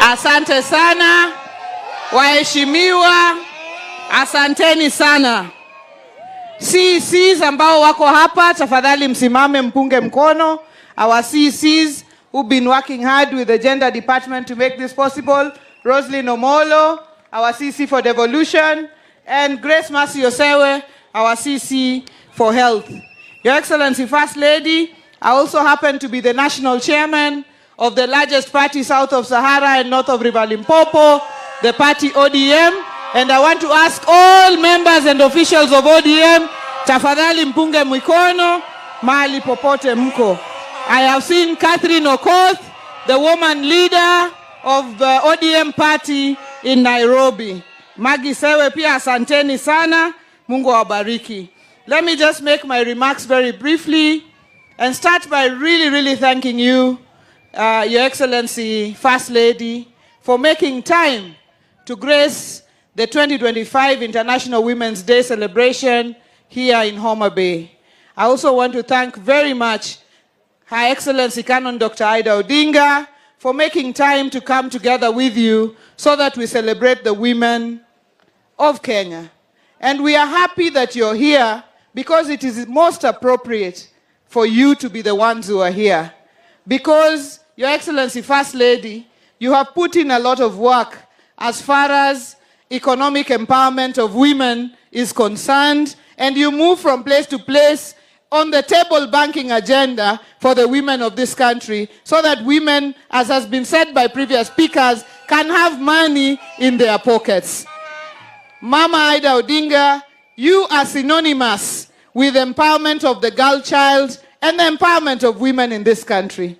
Asante sana. Waheshimiwa, asanteni sana. CCs ambao wako hapa, tafadhali msimame mpunge mkono. Our CCs who've been working hard with the gender department to make this possible. Roslyn Omolo, our CC for devolution, and Grace Mercy Osewe, our CC for health. Your Excellency First Lady, I also happen to be the national chairman of the largest party south of Sahara and north of River Limpopo, the party ODM, and I want to ask all members and officials of ODM, tafadhali mpunge mikono mahali popote mko. I have seen Catherine Okoth, the woman leader of the ODM party in Nairobi. Magi Sewe pia asanteni sana, Mungu awabariki. Let me just make my remarks very briefly and start by really thanking you, Your Excellency First Lady, for making time to grace the 2025 International Women's Day celebration here in Homa Bay. I also want to thank very much Her Excellency Canon Dr. Ida Odinga for making time to come together with you so that we celebrate the women of Kenya. And we are happy that you're here because it is most appropriate for you to be the ones who are here. Because, Your Excellency First Lady, you have put in a lot of work as far as economic empowerment of women is concerned, and you move from place to place on the table banking agenda for the women of this country so that women, as has been said by previous speakers, can have money in their pockets. Mama Ida Odinga, you are synonymous with empowerment of the girl child and the empowerment of women in this country.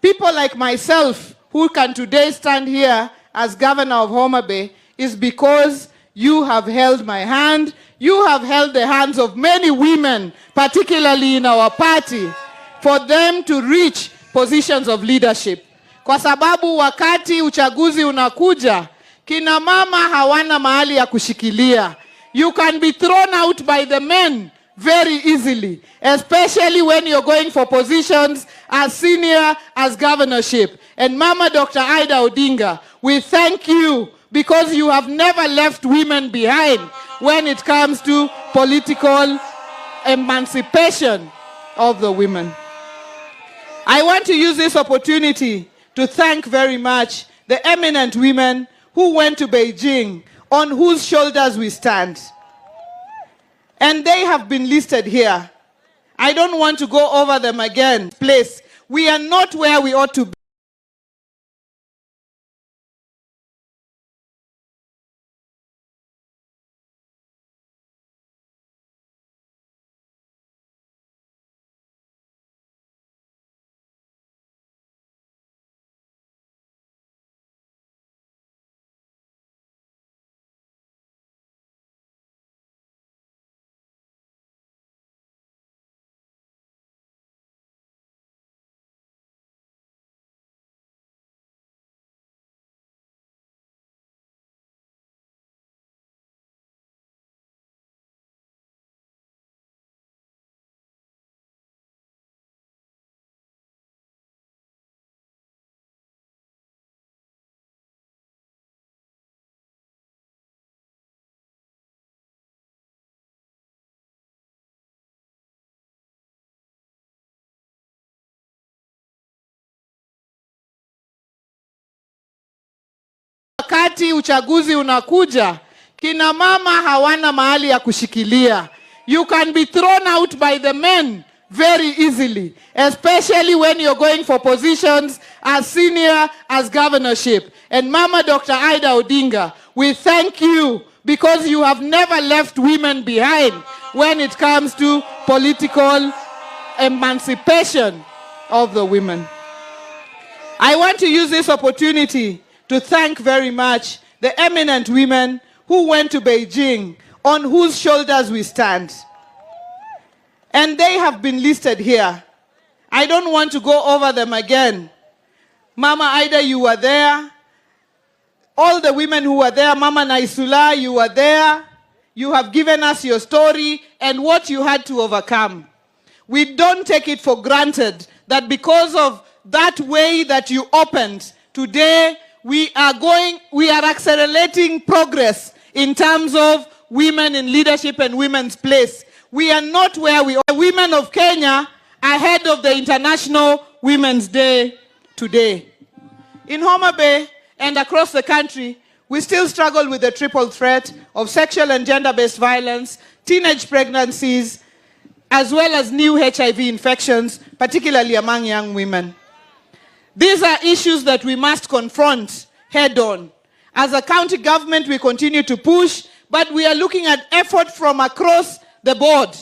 People like myself who can today stand here as governor of Homa Bay is because you have held my hand. You have held the hands of many women, particularly in our party, for them to reach positions of leadership. Kwa sababu wakati uchaguzi unakuja, kina mama hawana mahali ya kushikilia. You can be thrown out by the men very easily, especially when you're going for positions as senior as governorship. And Mama Dr. Ida Odinga, we thank you because you have never left women behind when it comes to political emancipation of the women. I want to use this opportunity to thank very much the eminent women who went to Beijing, on whose shoulders we stand. And they have been listed here. I don't want to go over them again. Please, we are not where we ought to be. Wakati uchaguzi unakuja, kina mama hawana mahali ya kushikilia. You can be thrown out by the men very easily, especially when you're going for positions as senior as governorship. And Mama Dr. Ida Odinga, we thank you because you have never left women behind when it comes to political emancipation of the women. I want to use this opportunity to thank very much the eminent women who went to Beijing, on whose shoulders we stand. And they have been listed here. I don't want to go over them again. Mama Ida, you were there. All the women who were there, Mama Naisula, you were there. You have given us your story and what you had to overcome. We don't take it for granted that because of that way that you opened, today we are accelerating progress in terms of women in leadership and women's place. We are not where we are. The women of Kenya ahead of the International Women's Day today. In Homa Bay and across the country, we still struggle with the triple threat of sexual and gender-based violence, teenage pregnancies, as well as new HIV infections, particularly among young women. These are issues that we must confront head-on. As a county government, we continue to push, but we are looking at effort from across the board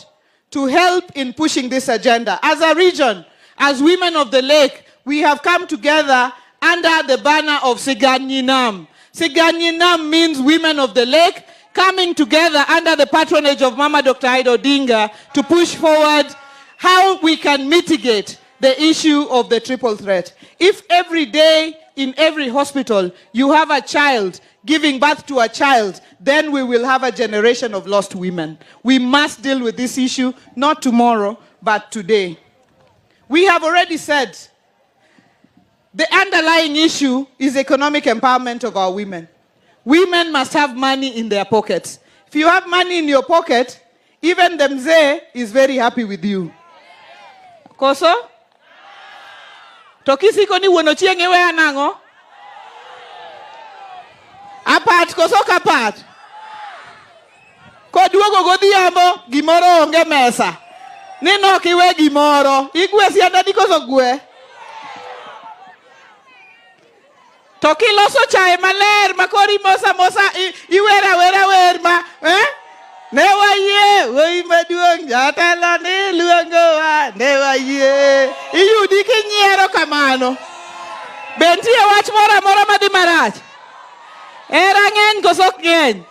to help in pushing this agenda. As a region, as women of the lake, we have come together under the banner of Siganyinam. Siganyinam means women of the lake, coming together under the patronage of Mama Dr. Ida Odinga to push forward how we can mitigate the issue of the triple threat. If every day in every hospital you have a child giving birth to a child, then we will have a generation of lost women. We must deal with this issue, not tomorrow, but today. We have already said the underlying issue is economic empowerment of our women. Women must have money in their pockets. If you have money in your pocket, even the mzee is very happy with you. Koso? Tokisi koni wono chienge we anango? Apat koso kapat. Koduogo godhiambo gimoro onge mesa. Nino kiwe gimoro. Igwe sianda di koso gwe. Toki loso chae maler makori mosa iwera werma newa ye woi maduong jatelo ni luongo wa newa ye iyudi kinyiero kamano bentie wach moro madhi marach era ng'eny koso ok ng'eny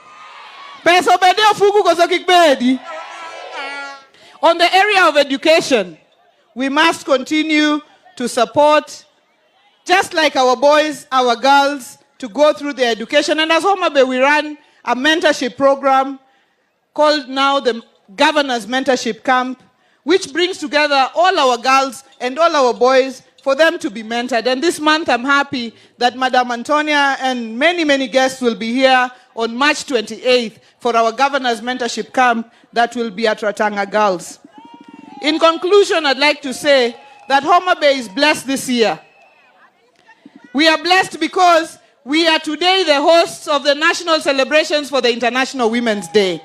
peso bende ofugu koso kik bedi. On the area of education, we must continue to support, just like our boys, our girls, to go through their education. And as Homa Bay, we run a mentorship program called now the Governor's Mentorship Camp, which brings together all our girls and all our boys for them to be mentored. And this month, I'm happy that Madam Antonia and many guests will be here on March 28th for our Governor's Mentorship Camp that will be at Ratanga Girls. In conclusion, I'd like to say that Homa Bay is blessed this year. We are blessed because we are today the hosts of the national celebrations for the International Women's Day.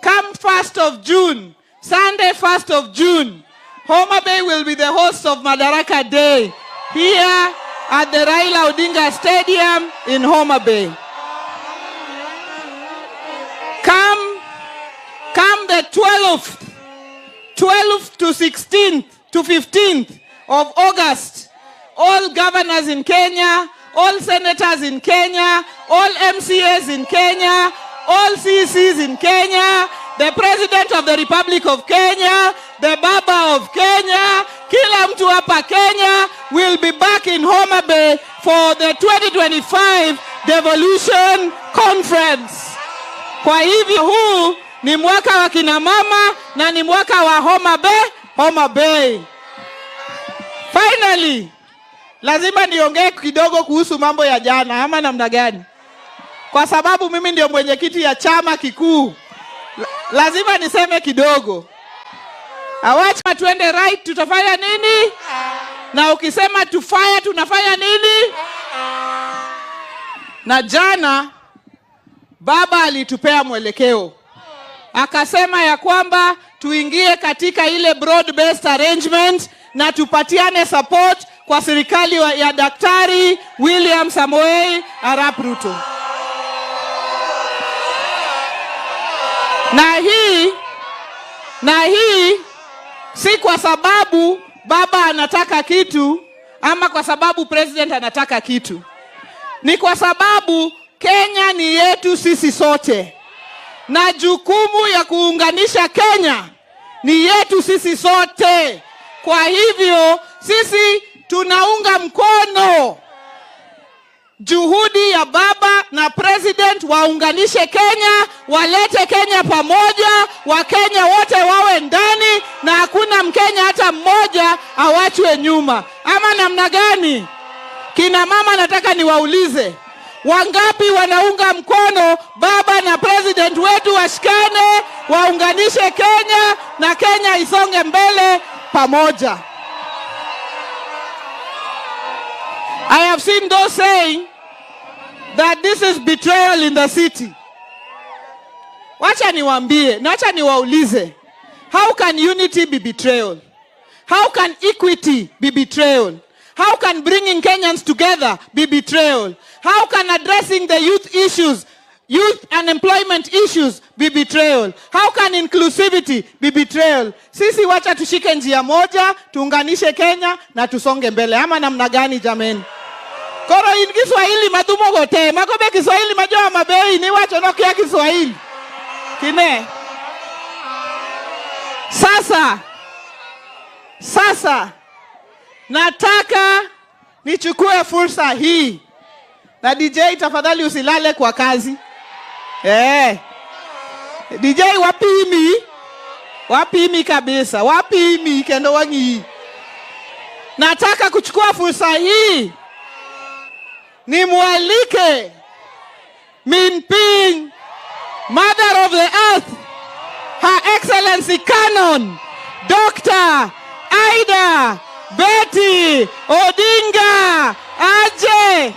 Come 1st of June, Sunday 1st of June, Homa Bay will be the host of Madaraka Day here at the Raila Odinga Stadium in Homa Bay. Come the 12th to 16th to 15th of August, all governors in Kenya, all senators in Kenya, all MCAs in Kenya, all CCs in Kenya, the President of the Republic of Kenya, the Baba of Kenya, kila mtu hapa Kenya will be back in Homa Bay for the 2025 Devolution Conference. Kwa hivyo huu ni mwaka wa kina mama na ni mwaka wa Homa Bay. Finally, lazima niongee kidogo kuhusu mambo ya jana ama namna gani? Kwa sababu mimi ndio mwenyekiti ya chama kikuu. Lazima niseme kidogo. Awacha tuende right, tutafanya nini? Na ukisema tufaya tunafanya nini? Na jana baba alitupea mwelekeo. Akasema ya kwamba tuingie katika ile broad based arrangement na tupatiane support kwa serikali ya Daktari William Samoei Arap Ruto. Na hii si kwa sababu baba anataka kitu ama kwa sababu president anataka kitu. Ni kwa sababu Kenya ni yetu sisi sote. Na jukumu ya kuunganisha Kenya ni yetu sisi sote. Kwa hivyo sisi tunaunga mkono juhudi ya baba na president waunganishe Kenya, walete Kenya pamoja, Wakenya wote wawe ndani na hakuna Mkenya hata mmoja awachwe nyuma. Ama namna gani? Kina mama nataka niwaulize, wangapi wanaunga mkono baba na president wetu washikane, waunganishe Kenya na Kenya isonge mbele pamoja? I have seen those saying that this is betrayal in the city. Wacha niwaambie, na wacha niwaulize, how can unity be betrayal? How can equity be betrayal? How can bringing Kenyans together be betrayal? How can addressing the youth issues, youth unemployment issues be betrayal? How can inclusivity be betrayal? Sisi wacha tushike njia moja, tuunganishe Kenya na tusonge mbele. Ama namna gani jameni? Koro in Kiswahili madumo gote, makobe Kiswahili majoa mabei, ni wacho nokia Kiswahili. Kine? Sasa, nataka nichukue fursa hii. Na DJ tafadhali usilale kwa kazi. DJ wapimi kabisa. Wapimi kendo wangi. Nataka kuchukua fursa hii. Nimwalike Minping, Mother of the Earth, Her Excellency Canon, Dr. Aida Betty Odinga aje.